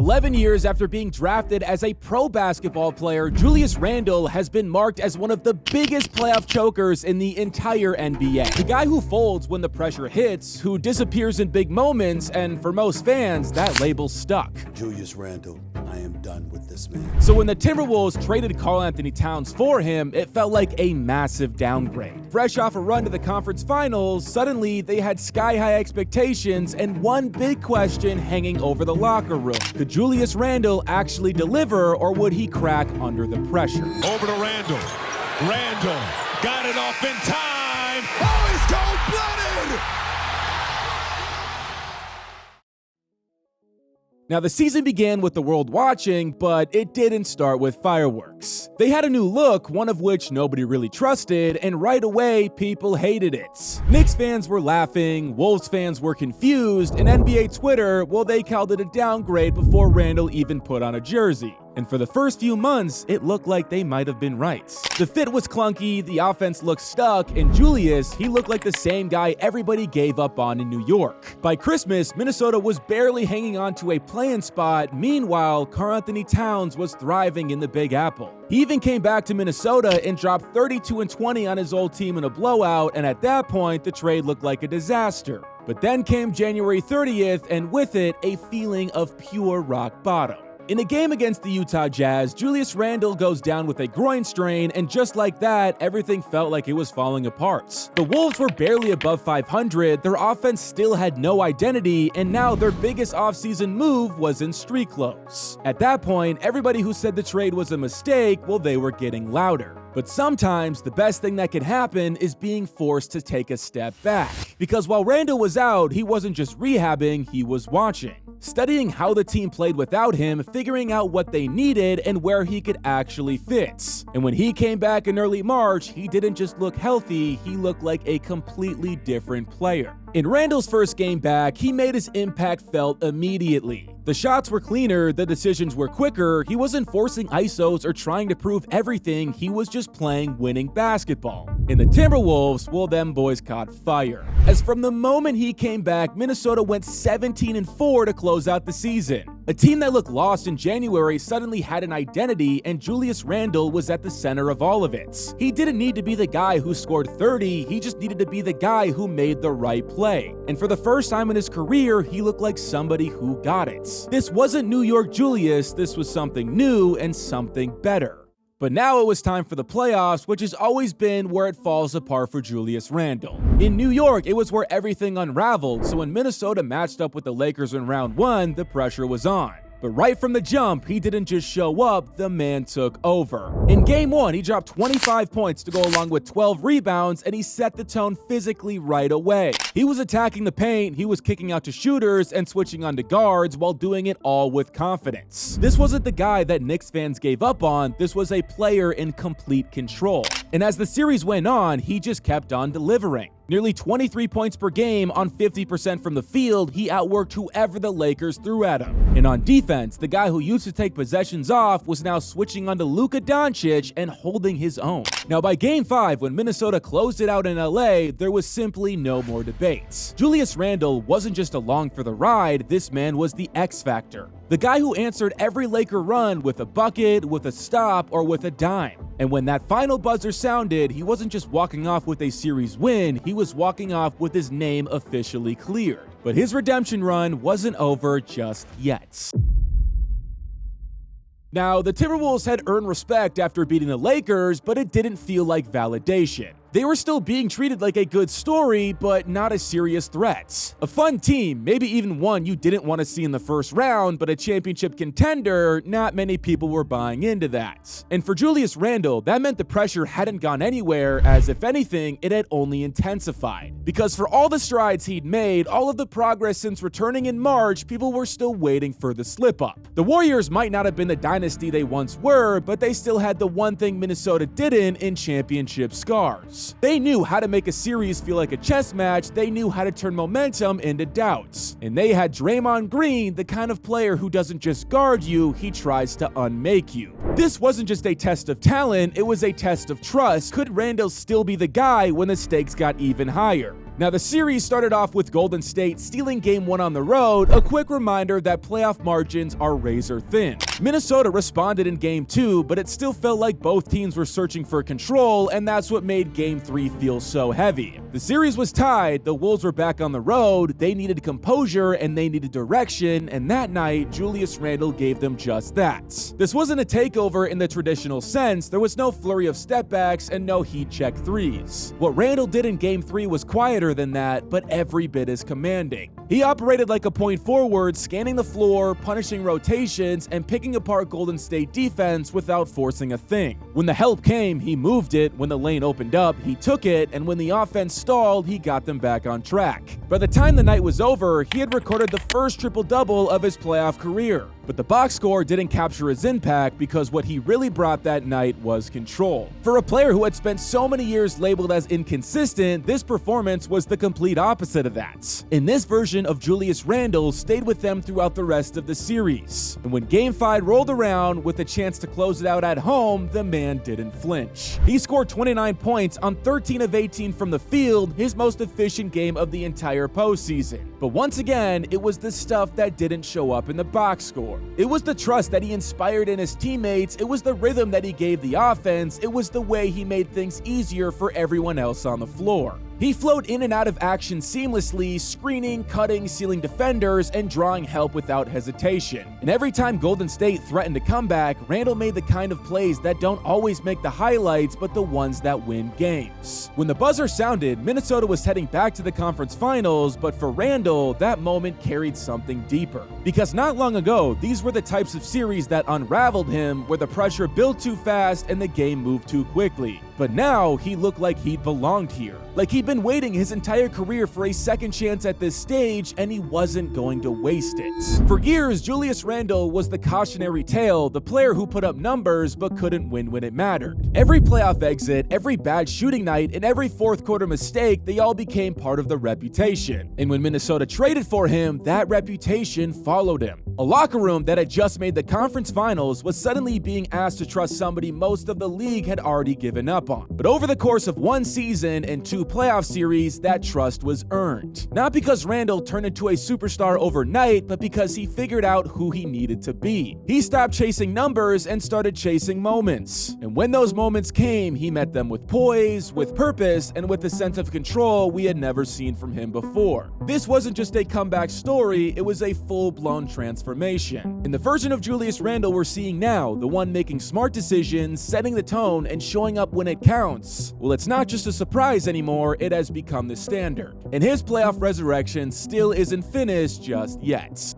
11 years after being drafted as a pro basketball player, Julius Randle has been marked as one of the biggest playoff chokers in the entire NBA. The guy who folds when the pressure hits, who disappears in big moments, and for most fans, that label's stuck. Julius Randle, I am done with this man. So when the Timberwolves traded Karl-Anthony Towns for him, it felt like a massive downgrade. Fresh off a run to the conference finals, suddenly they had sky-high expectations and one big question hanging over the locker room. Could Julius Randle actually deliver, or would he crack under the pressure? Over to Randle. Randle got it off in time. Oh, he's cold-blooded! Now, the season began with the world watching, but it didn't start with fireworks. They had a new look, one of which nobody really trusted, and right away, people hated it. Knicks fans were laughing, Wolves fans were confused, and NBA Twitter, well, they called it a downgrade before Randle even put on a jersey. And for the first few months, it looked like they might have been right. The fit was clunky, the offense looked stuck, and Julius, he looked like the same guy everybody gave up on in New York. By Christmas, Minnesota was barely hanging on to a play-in spot. Meanwhile, Karl-Anthony Towns was thriving in the Big Apple. He even came back to Minnesota and dropped 32-20 on his old team in a blowout, and at that point, the trade looked like a disaster. But then came January 30th, and with it, a feeling of pure rock bottom. In a game against the Utah Jazz, Julius Randle goes down with a groin strain, and just like that, everything felt like it was falling apart. The Wolves were barely above 500, their offense still had no identity, and now their biggest offseason move was in street clothes. At that point, everybody who said the trade was a mistake, well, they were getting louder. But sometimes, the best thing that can happen is being forced to take a step back. Because while Randle was out, he wasn't just rehabbing, he was watching. Studying how the team played without him, figuring out what they needed and where he could actually fit. And when he came back in early March, he didn't just look healthy, he looked like a completely different player. In Randle's first game back, he made his impact felt immediately. The shots were cleaner, the decisions were quicker, he wasn't forcing ISOs or trying to prove everything, he was just playing winning basketball. In the Timberwolves, well, them boys caught fire. As from the moment he came back, Minnesota went 17-4 to close out the season. A team that looked lost in January suddenly had an identity, and Julius Randle was at the center of all of it. He didn't need to be the guy who scored 30, he just needed to be the guy who made the right play. And for the first time in his career, he looked like somebody who got it. This wasn't New York Julius, this was something new and something better. But now it was time for the playoffs, which has always been where it falls apart for Julius Randle. In New York, it was where everything unraveled, so when Minnesota matched up with the Lakers in round 1, the pressure was on. But right from the jump, he didn't just show up, the man took over. In game 1, he dropped 25 points to go along with 12 rebounds, and he set the tone physically right away. He was attacking the paint, he was kicking out to shooters, and switching on to guards while doing it all with confidence. This wasn't the guy that Knicks fans gave up on, this was a player in complete control. And as the series went on, he just kept on delivering. Nearly 23 points per game on 50% from the field, he outworked whoever the Lakers threw at him. And on defense, the guy who used to take possessions off was now switching onto Luka Doncic and holding his own. Now by game 5, when Minnesota closed it out in LA, there was simply no more debates. Julius Randle wasn't just along for the ride, this man was the X factor. The guy who answered every Laker run with a bucket, with a stop, or with a dime. And when that final buzzer sounded, he wasn't just walking off with a series win, he was walking off with his name officially cleared. But his redemption run wasn't over just yet. Now, the Timberwolves had earned respect after beating the Lakers, but it didn't feel like validation. They were still being treated like a good story, but not a serious threat. A fun team, maybe even one you didn't want to see in the first round, but a championship contender, not many people were buying into that. And for Julius Randle, that meant the pressure hadn't gone anywhere, as if anything, it had only intensified. Because for all the strides he'd made, all of the progress since returning in March, people were still waiting for the slip-up. The Warriors might not have been the dynasty they once were, but they still had the one thing Minnesota didn't in championship scars. They knew how to make a series feel like a chess match, they knew how to turn momentum into doubts. And they had Draymond Green, the kind of player who doesn't just guard you, he tries to unmake you. This wasn't just a test of talent, it was a test of trust. Could Randle still be the guy when the stakes got even higher? Now, the series started off with Golden State stealing Game 1 on the road, a quick reminder that playoff margins are razor thin. Minnesota responded in Game 2, but it still felt like both teams were searching for control, and that's what made Game 3 feel so heavy. The series was tied, the Wolves were back on the road, they needed composure and they needed direction, and that night, Julius Randle gave them just that. This wasn't a takeover in the traditional sense, there was no flurry of stepbacks and no heat check threes. What Randle did in Game 3 was quieter than that, but every bit as commanding. He operated like a point forward, scanning the floor, punishing rotations, and picking apart Golden State defense without forcing a thing. When the help came, he moved it, when the lane opened up, he took it, and when the offense stalled, he got them back on track. By the time the night was over, he had recorded the first triple-double of his playoff career. But the box score didn't capture his impact because what he really brought that night was control. For a player who had spent so many years labeled as inconsistent, this performance was the complete opposite of that. In this version of Julius Randle stayed with them throughout the rest of the series. And when Game 5 rolled around with a chance to close it out at home, the man didn't flinch. He scored 29 points on 13 of 18 from the field, his most efficient game of the entire postseason. But once again, it was the stuff that didn't show up in the box score. It was the trust that he inspired in his teammates, it was the rhythm that he gave the offense, it was the way he made things easier for everyone else on the floor. He flowed in and out of action seamlessly, screening, cutting, sealing defenders, and drawing help without hesitation. And every time Golden State threatened to come back, Randle made the kind of plays that don't always make the highlights, but the ones that win games. When the buzzer sounded, Minnesota was heading back to the conference finals, but for Randle, that moment carried something deeper. Because not long ago, these were the types of series that unraveled him, where the pressure built too fast and the game moved too quickly. But now, he looked like he'd belonged here. Like he'd been waiting his entire career for a second chance at this stage, and he wasn't going to waste it. For years, Julius Randle was the cautionary tale, the player who put up numbers but couldn't win when it mattered. Every playoff exit, every bad shooting night, and every fourth quarter mistake, they all became part of the reputation. And when Minnesota traded for him, that reputation followed him. A locker room that had just made the conference finals was suddenly being asked to trust somebody most of the league had already given up on. But over the course of one season and 2 playoff series, that trust was earned. Not because Randle turned into a superstar overnight, but because he figured out who he needed to be. He stopped chasing numbers and started chasing moments. And when those moments came, he met them with poise, with purpose, and with a sense of control we had never seen from him before. This wasn't just a comeback story, it was a full-blown transformation. In the version of Julius Randle we're seeing now, the one making smart decisions, setting the tone, and showing up when it counts, well, it's not just a surprise anymore, it has become the standard. And his playoff resurrection still isn't finished just yet.